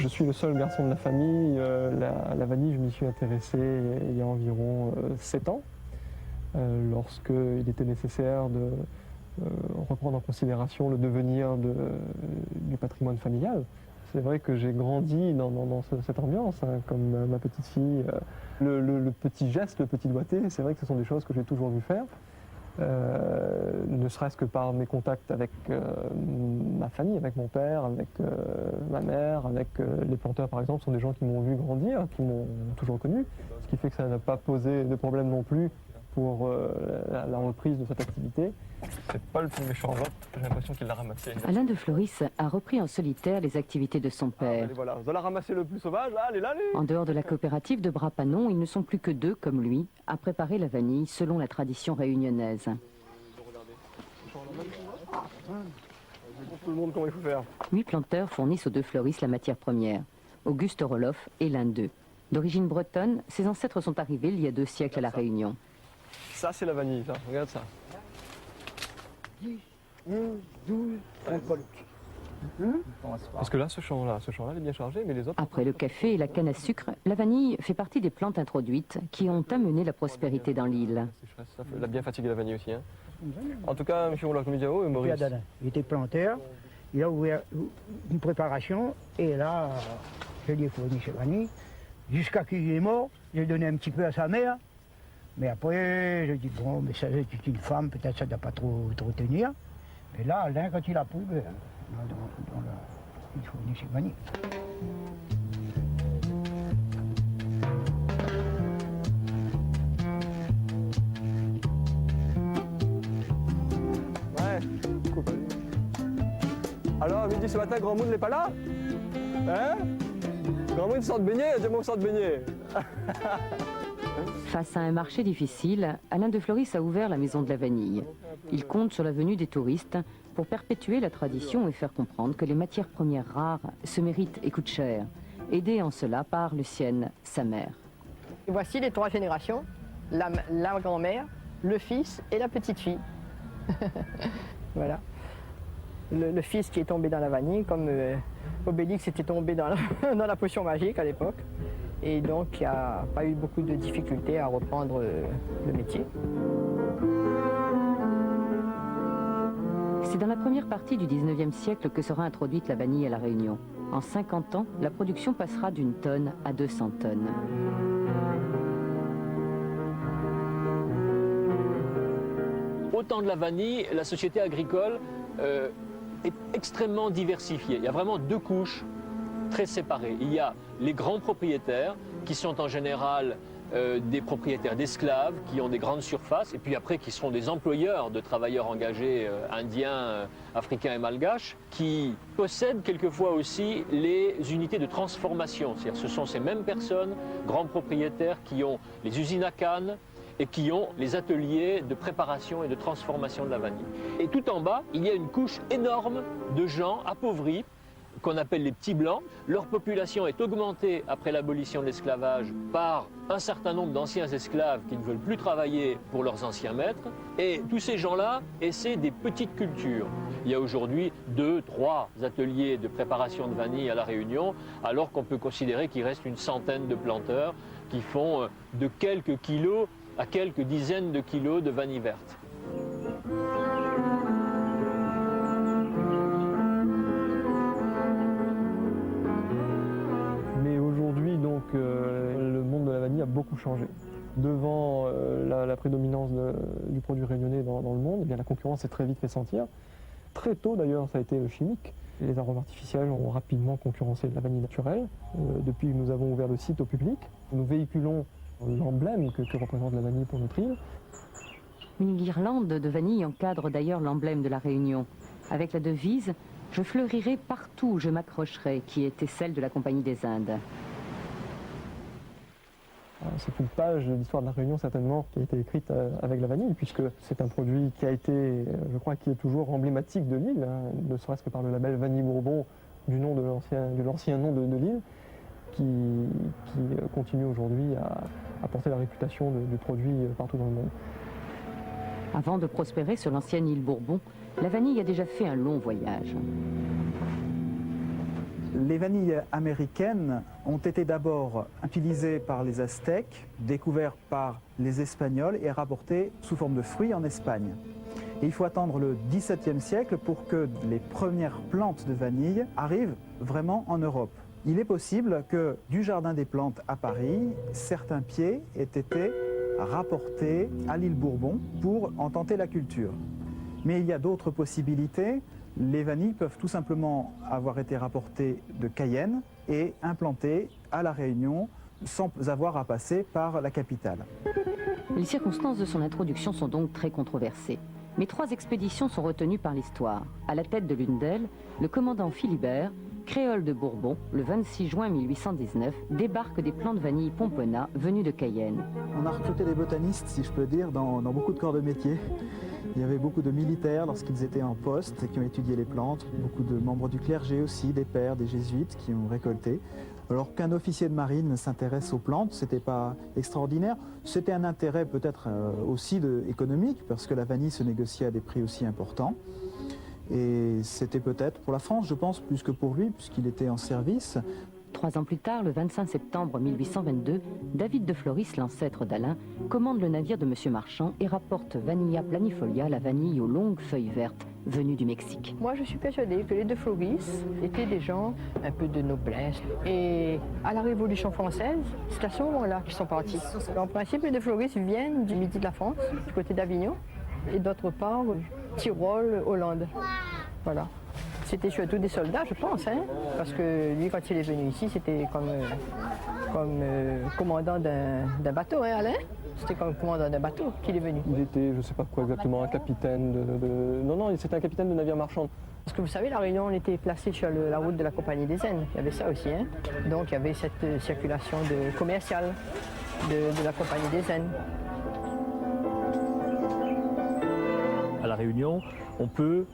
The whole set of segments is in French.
Je suis le seul garçon de la famille. La vanille, je m'y suis intéressé il y a environ 7 ans, lorsqu'il était nécessaire de reprendre en considération le devenir du patrimoine familial. C'est vrai que j'ai grandi dans cette ambiance, hein, comme ma petite fille. Le petit geste, le petit doigté, c'est vrai que ce sont des choses que j'ai toujours vu faire. Ne serait-ce que par mes contacts avec ma famille, avec mon père, avec ma mère, avec les planteurs par exemple, sont des gens qui m'ont vu grandir, qui m'ont toujours connu, ce qui fait que ça n'a pas posé de problème non plus pour la reprise de cette activité. C'est pas le plus méchant vote, j'ai l'impression qu'il l'a ramassé. Alain de Floris a repris en solitaire les activités de son père. Allez, voilà, vous allez ramasser le plus sauvage, là, allez. En dehors de la coopérative de Bras-Panon, ils ne sont plus que 2, comme lui, à préparer la vanille selon la tradition réunionnaise. Tout le monde comment il faut faire. 8 planteurs fournissent aux 2 Floris la matière première. Auguste Roloff est l'un d'eux. D'origine bretonne, ses ancêtres sont arrivés il y a 2 siècles à La Réunion. Ça, c'est la vanille, ça. Regarde ça. 10, 11, 12, 13. Parce que là, ce champ-là, il est bien chargé, mais les autres... Après le café et la canne à sucre, la vanille fait partie des plantes introduites qui ont amené la prospérité dans l'île. Ça l'a bien fatigué la vanille aussi. Hein. En tout cas, M. Olakoumidiao et Maurice... Il était planteur, il a ouvert une préparation, et là, je lui ai fourni ses vanilles. Jusqu'à qu'il est mort, j'ai donné un petit peu à sa mère. Mais après, je dis, bon, mais ça, c'est une femme, peut-être ça ne doit pas trop tenir. Et là, Alain, quand il a pris, ben, il fournit ses vanilles. Ouais, cool. Alors, à midi ce matin, Grand Moon n'est pas là? Hein? Grand Moon sort de baigner, dis-moi sort de baigner. Face à un marché difficile, Alain de Floris a ouvert la Maison de la Vanille. Il compte sur la venue des touristes pour perpétuer la tradition et faire comprendre que les matières premières rares se méritent et coûtent cher, aidé en cela par Lucienne, sa mère. Et voici les 3 générations, la grand-mère, le fils et la petite-fille. Voilà. Le fils qui est tombé dans la vanille, comme Obélix était tombé dans la potion magique à l'époque. Et donc, il n'y a pas eu beaucoup de difficultés à reprendre le métier. C'est dans la première partie du 19e siècle que sera introduite la vanille à La Réunion. En 50 ans, la production passera d'1 tonne à 200 tonnes. Au temps de la vanille, la société agricole est extrêmement diversifiée. Il y a vraiment 2 couches très séparées. Il y a les grands propriétaires qui sont en général des propriétaires d'esclaves qui ont des grandes surfaces et puis après qui seront des employeurs de travailleurs engagés indiens, africains et malgaches qui possèdent quelquefois aussi les unités de transformation. C'est-à-dire ce sont ces mêmes personnes, grands propriétaires, qui ont les usines à canne et qui ont les ateliers de préparation et de transformation de la vanille. Et tout en bas, il y a une couche énorme de gens appauvris qu'on appelle les petits blancs. Leur population est augmentée après l'abolition de l'esclavage par un certain nombre d'anciens esclaves qui ne veulent plus travailler pour leurs anciens maîtres. Et tous ces gens-là essaient des petites cultures. Il y a aujourd'hui 2, 3 ateliers de préparation de vanille à La Réunion, alors qu'on peut considérer qu'il reste une centaine de planteurs qui font de quelques kilos à quelques dizaines de kilos de vanille verte. Le monde de la vanille a beaucoup changé. Devant la prédominance du produit réunionnais dans le monde, eh bien, la concurrence s'est très vite fait sentir. Très tôt d'ailleurs, ça a été le chimique. Les arômes artificiels ont rapidement concurrencé la vanille naturelle. Depuis que nous avons ouvert le site au public, nous véhiculons l'emblème que représente la vanille pour notre île. Une guirlande de vanille encadre d'ailleurs l'emblème de La Réunion, avec la devise « Je fleurirai partout où je m'accrocherai » qui était celle de la Compagnie des Indes. C'est une page de l'histoire de La Réunion certainement qui a été écrite avec la vanille, puisque c'est un produit qui a été, je crois, qui est toujours emblématique de l'île, hein, ne serait-ce que par le label Vanille Bourbon du nom de l'ancien nom de l'île, qui continue aujourd'hui à porter la réputation du produit partout dans le monde. Avant de prospérer sur l'ancienne île Bourbon, la vanille a déjà fait un long voyage. Les vanilles américaines ont été d'abord utilisées par les Aztèques, découvertes par les Espagnols et rapportées sous forme de fruits en Espagne. Et il faut attendre le XVIIe siècle pour que les premières plantes de vanille arrivent vraiment en Europe. Il est possible que du Jardin des Plantes à Paris, certains pieds aient été rapportés à l'île Bourbon pour en tenter la culture. Mais il y a d'autres possibilités. Les vanilles peuvent tout simplement avoir été rapportées de Cayenne et implantées à La Réunion sans avoir à passer par la capitale. Les circonstances de son introduction sont donc très controversées. Mais 3 expéditions sont retenues par l'histoire. À la tête de l'une d'elles, le commandant Philibert, créole de Bourbon, le 26 juin 1819, débarque des plants de vanille Pomponat venus de Cayenne. On a recruté des botanistes, si je peux dire, dans beaucoup de corps de métier. Il y avait beaucoup de militaires lorsqu'ils étaient en poste et qui ont étudié les plantes, beaucoup de membres du clergé aussi, des pères, des jésuites qui ont récolté. Alors qu'un officier de marine s'intéresse aux plantes, ce n'était pas extraordinaire. C'était un intérêt peut-être aussi économique, parce que la vanille se négociait à des prix aussi importants. Et c'était peut-être pour la France, je pense, plus que pour lui, puisqu'il était en service. 3 ans plus tard, le 25 septembre 1822, David de Floris, l'ancêtre d'Alain, commande le navire de M. Marchand et rapporte Vanilla planifolia, la vanille aux longues feuilles vertes, venue du Mexique. Moi, je suis persuadée que les de Floris étaient des gens un peu de noblesse. Et à la Révolution française, c'est à ce moment-là qu'ils sont partis. En principe, les de Floris viennent du midi de la France, du côté d'Avignon, et d'autre part, Tyrol, Hollande. Voilà. C'était surtout des soldats, je pense, hein, parce que lui, quand il est venu ici, c'était comme commandant d'un bateau, hein, Alain? C'était comme commandant d'un bateau qu'il est venu. Il était, je ne sais pas quoi exactement, un capitaine de... Non, c'était un capitaine de navire marchand. Parce que vous savez, la Réunion, on était placé sur la route de la Compagnie des Indes. Il y avait ça aussi, hein. Donc il y avait cette circulation commerciale de la Compagnie des Indes. À La Réunion, on peut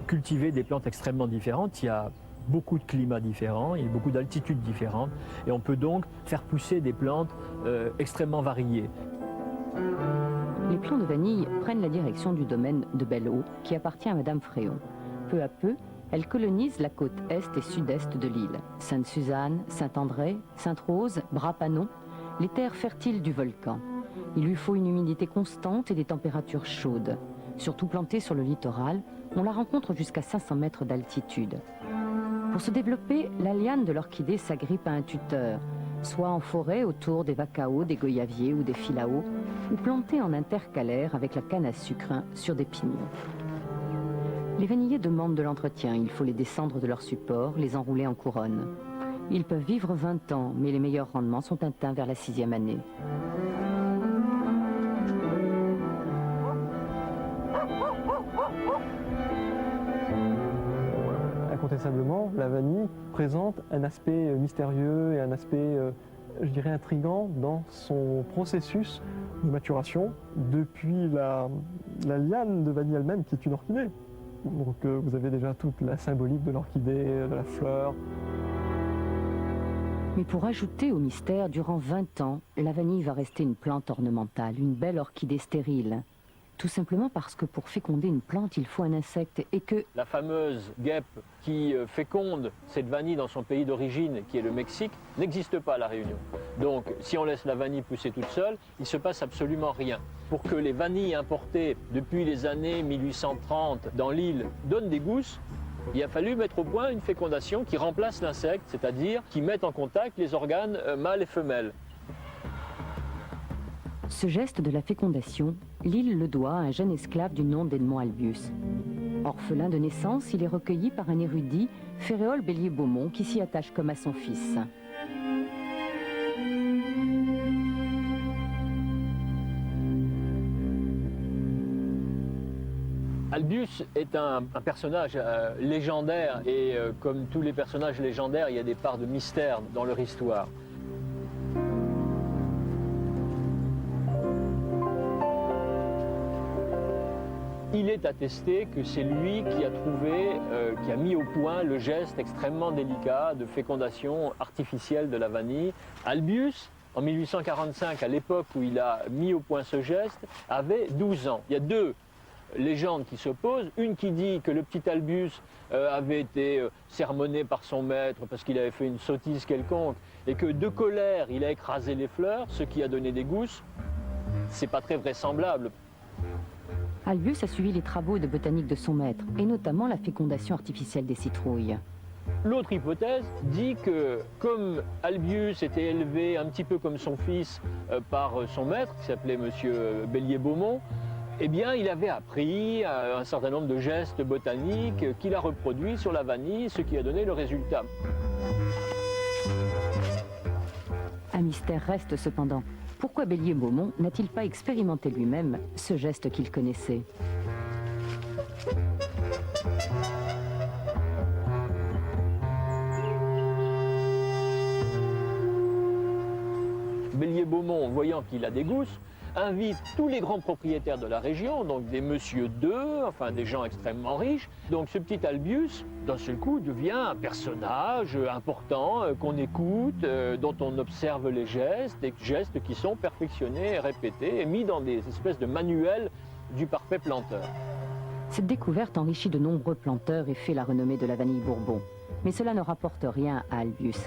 cultiver des plantes extrêmement différentes. Il y a beaucoup de climats différents, il y a beaucoup d'altitudes différentes et on peut donc faire pousser des plantes extrêmement variées. Les plants de vanille prennent la direction du domaine de Belle-Eau qui appartient à Madame Fréon. Peu à peu, elle colonise la côte est et sud-est de l'île. Sainte-Suzanne, Saint-André, Sainte-Rose, Bras-Panon, les terres fertiles du volcan. Il lui faut une humidité constante et des températures chaudes. Surtout plantée sur le littoral, on la rencontre jusqu'à 500 mètres d'altitude. Pour se développer, la liane de l'orchidée s'agrippe à un tuteur, soit en forêt autour des vacaos, des goyaviers ou des philaos, ou plantée en intercalaire avec la canne à sucre sur des pignons. Les vanilliers demandent de l'entretien, il faut les descendre de leur support, les enrouler en couronne. Ils peuvent vivre 20 ans, mais les meilleurs rendements sont atteints vers la 6e année. Incontestablement, la vanille présente un aspect mystérieux et un aspect, je dirais, intriguant dans son processus de maturation depuis la liane de vanille elle-même qui est une orchidée. Donc vous avez déjà toute la symbolique de l'orchidée, de la fleur. Mais pour ajouter au mystère, durant 20 ans, la vanille va rester une plante ornementale, une belle orchidée stérile. Tout simplement parce que pour féconder une plante, il faut un insecte et que... La fameuse guêpe qui féconde cette vanille dans son pays d'origine, qui est le Mexique, n'existe pas à La Réunion. Donc, si on laisse la vanille pousser toute seule, il ne se passe absolument rien. Pour que les vanilles importées depuis les années 1830 dans l'île donnent des gousses, il a fallu mettre au point une fécondation qui remplace l'insecte, c'est-à-dire qui mette en contact les organes mâles et femelles. Ce geste de la fécondation, l'île le doit à un jeune esclave du nom d'Edmond Albius. Orphelin de naissance, il est recueilli par un érudit, Féréol Bélier-Beaumont, qui s'y attache comme à son fils. Albius est un personnage légendaire et comme tous les personnages légendaires, il y a des parts de mystère dans leur histoire. Il est attesté que c'est lui qui a trouvé, qui a mis au point le geste extrêmement délicat de fécondation artificielle de la vanille. Albius, en 1845, à l'époque où il a mis au point ce geste, avait 12 ans. Il y a deux légendes qui s'opposent. Une qui dit que le petit Albius avait été sermonné par son maître parce qu'il avait fait une sottise quelconque et que de colère il a écrasé les fleurs, ce qui a donné des gousses. C'est pas très vraisemblable. Albius a suivi les travaux de botanique de son maître, et notamment la fécondation artificielle des citrouilles. L'autre hypothèse dit que comme Albius était élevé un petit peu comme son fils par son maître, qui s'appelait Monsieur Bélier-Beaumont, eh bien il avait appris un certain nombre de gestes botaniques qu'il a reproduits sur la vanille, ce qui a donné le résultat. Un mystère reste cependant. Pourquoi Bélier-Beaumont n'a-t-il pas expérimenté lui-même ce geste qu'il connaissait? Bélier-Beaumont, voyant qu'il a des gousses, invite tous les grands propriétaires de la région, donc des monsieur d'eux, enfin des gens extrêmement riches. Donc ce petit Albius, d'un seul coup, devient un personnage important qu'on écoute, dont on observe les gestes, des gestes qui sont perfectionnés, répétés et mis dans des espèces de manuels du parfait planteur. Cette découverte enrichit de nombreux planteurs et fait la renommée de la vanille Bourbon. Mais cela ne rapporte rien à Albius.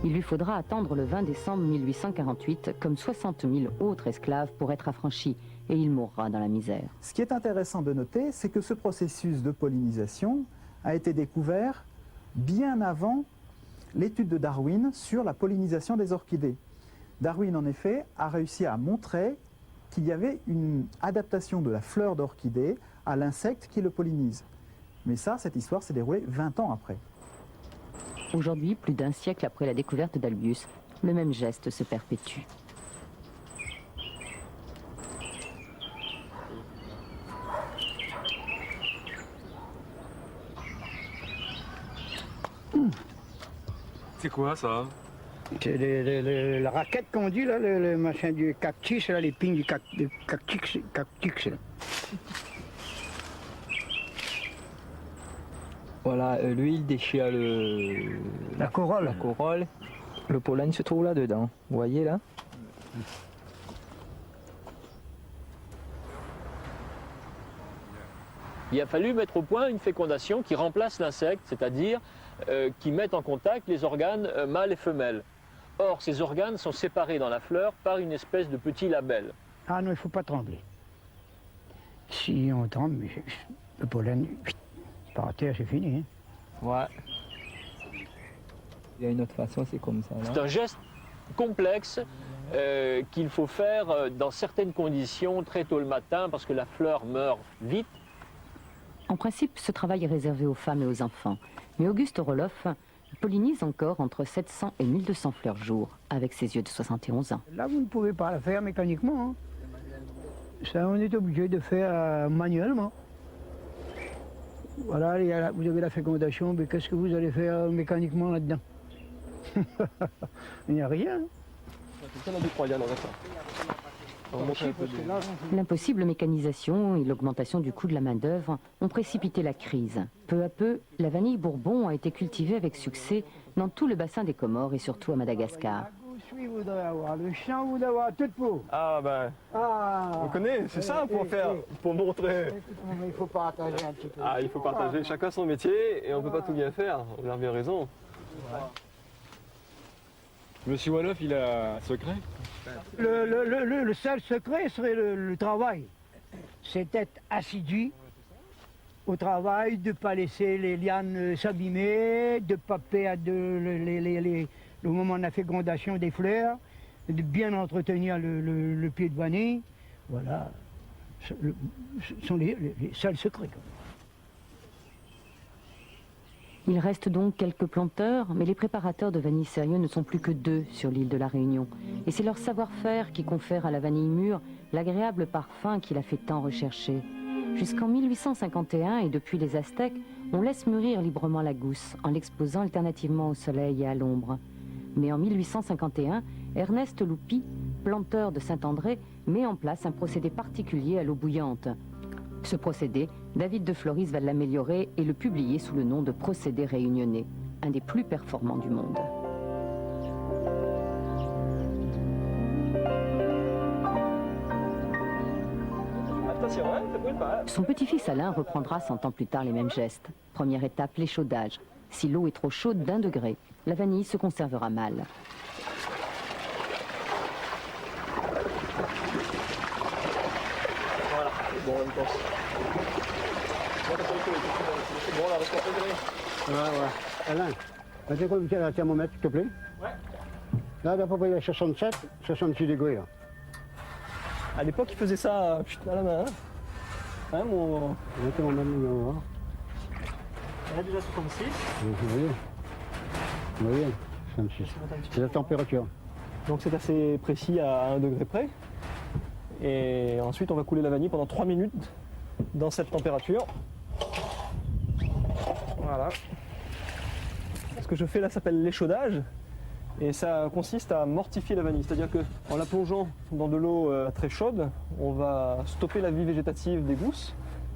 Il lui faudra attendre le 20 décembre 1848, comme 60 000 autres esclaves, pour être affranchi, et il mourra dans la misère. Ce qui est intéressant de noter, c'est que ce processus de pollinisation a été découvert bien avant l'étude de Darwin sur la pollinisation des orchidées. Darwin, en effet, a réussi à montrer qu'il y avait une adaptation de la fleur d'orchidée à l'insecte qui le pollinise. Mais ça, cette histoire s'est déroulée 20 ans après. Aujourd'hui, plus d'un siècle après la découverte d'Albius, le même geste se perpétue. C'est quoi ça? C'est la raquette qu'on dit, là, le machin du cactus, là, les pignes du cactus là. Voilà, l'huile déchire La corolle. la corolle. Le pollen se trouve là-dedans. Vous voyez là? Il a fallu mettre au point une fécondation qui remplace l'insecte, c'est-à-dire qui mette en contact les organes mâles et femelles. Or, ces organes sont séparés dans la fleur par une espèce de petit label. Ah non, il ne faut pas trembler. Si on tremble, le pollen, par terre, c'est fini. Hein. Ouais. Il y a une autre façon, c'est comme ça. C'est un geste complexe qu'il faut faire dans certaines conditions très tôt le matin parce que la fleur meurt vite. En principe, ce travail est réservé aux femmes et aux enfants. Mais Auguste Roloff pollinise encore entre 700 et 1200 fleurs jour, avec ses yeux de 71 ans. Là, vous ne pouvez pas la faire mécaniquement. Hein. Ça, on est obligé de faire manuellement. Voilà, vous avez la fécondation, mais qu'est-ce que vous allez faire mécaniquement là-dedans? Il n'y a rien. L'impossible mécanisation et l'augmentation du coût de la main-d'œuvre ont précipité la crise. Peu à peu, la vanille Bourbon a été cultivée avec succès dans tout le bassin des Comores et surtout à Madagascar. Je voudrais avoir le champ, vous d'avoir toute peau. Ah ben, on connaît, c'est ça pour faire, pour montrer. Mais il faut partager un petit peu. Ah, il faut partager chacun son métier et on peut pas tout bien faire, vous avez bien raison. Monsieur Wolof, il a un secret? Le seul secret serait le travail. C'est d'être assidu au travail, de ne pas laisser les lianes s'abîmer, de ne pas perdre le moment de la fécondation des fleurs, de bien entretenir le pied de vanille. Voilà, ce sont les seuls secrets. Il reste donc quelques planteurs, mais les préparateurs de vanille sérieux ne sont plus que 2 sur l'île de la Réunion. Et c'est leur savoir-faire qui confère à la vanille mûre l'agréable parfum qui l'a fait tant rechercher. Jusqu'en 1851 et depuis les Aztèques, on laisse mûrir librement la gousse en l'exposant alternativement au soleil et à l'ombre. Mais en 1851, Ernest Loupi, planteur de Saint-André, met en place un procédé particulier à l'eau bouillante. Ce procédé, David de Floris va l'améliorer et le publier sous le nom de procédé réunionnais, un des plus performants du monde. attention, hein, ça brûle pas. Son petit-fils Alain reprendra 100 ans plus tard les mêmes gestes. Première étape, l'échaudage. Si l'eau est trop chaude d'1 degré, la vanille se conservera mal. Voilà, bon, on pense. Bon, là, reste pas degré. Ouais. Alain, vas-y, comme tu as un thermomètre, s'il te plaît. Ouais. Là, d'à peu près, il y a 67, 66 degrés. Là. À l'époque, ils faisaient ça à la main. Hein, mon... Le thermomètre, on va voir. Là, déjà 66. Vous voyez, 66. C'est la température. Donc c'est assez précis à 1 degré près. Et ensuite, on va couler la vanille pendant 3 minutes dans cette température. Voilà. Ce que je fais là s'appelle l'échaudage. Et ça consiste à mortifier la vanille. C'est-à-dire qu'en la plongeant dans de l'eau très chaude, on va stopper la vie végétative des gousses,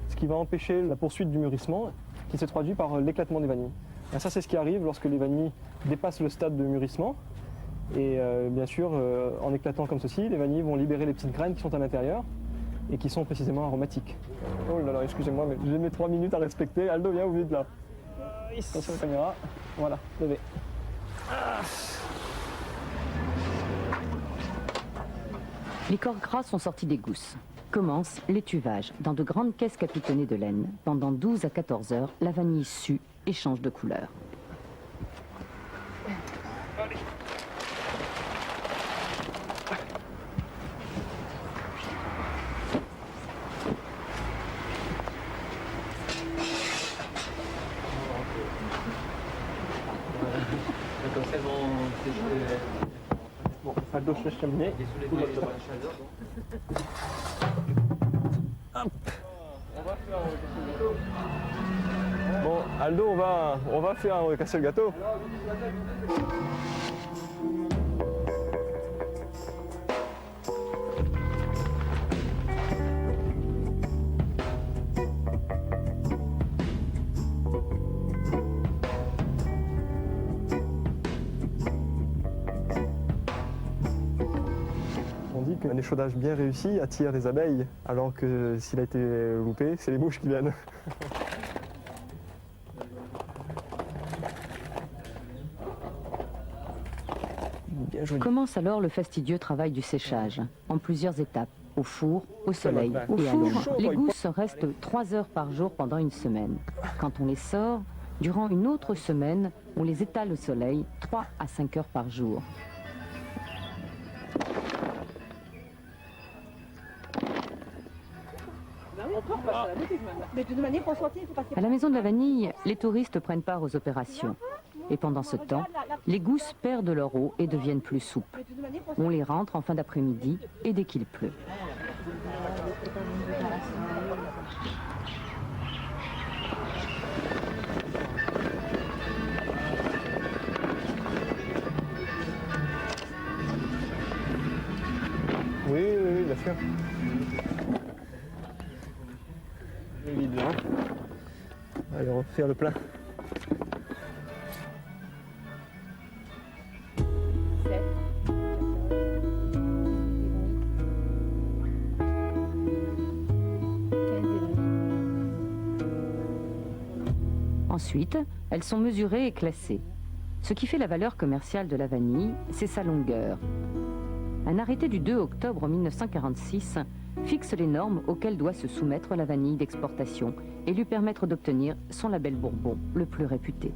ce qui va empêcher la poursuite du mûrissement, qui se traduit par l'éclatement des vanilles. Et ça, c'est ce qui arrive lorsque les vanilles dépassent le stade de mûrissement. Et bien sûr, en éclatant comme ceci, les vanilles vont libérer les petites graines qui sont à l'intérieur et qui sont précisément aromatiques. Oh là là, excusez-moi, mais j'ai mes 3 minutes à respecter. Aldo, viens, vous vite là. Attention à la caméra. Voilà, levez. Les corps gras sont sortis des gousses. Commence l'étuvage dans de grandes caisses capitonnées de laine. Pendant 12 à 14 heures, la vanille sue et change de couleur. Bon, Aldo, je laisse terminer. Hop. Bon, Aldo, on va faire casser le gâteau. On dit qu'un échaudage bien réussi attire les abeilles, alors que s'il a été loupé, c'est les mouches qui viennent. Bien joli. Commence alors le fastidieux travail du séchage, en plusieurs étapes, au four, au soleil Au et à four, l'ombre. chaud, Les il gousses restent 3 heures par jour pendant une semaine. Quand on les sort, durant une autre semaine, on les étale au soleil 3 à 5 heures par jour. À la Maison de la Vanille, les touristes prennent part aux opérations. Et pendant ce temps, les gousses perdent leur eau et deviennent plus souples. On les rentre en fin d'après-midi et dès qu'il pleut. Oui, bien sûr. Évidemment. Allez, on va faire le plein. Ensuite, elles sont mesurées et classées. Ce qui fait la valeur commerciale de la vanille, c'est sa longueur. Un arrêté du 2 octobre 1946 fixe les normes auxquelles doit se soumettre la vanille d'exportation et lui permettre d'obtenir son label Bourbon, le plus réputé.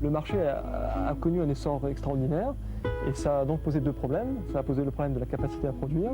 Le marché a connu un essor extraordinaire et ça a donc posé 2 problèmes. Ça a posé le problème de la capacité à produire.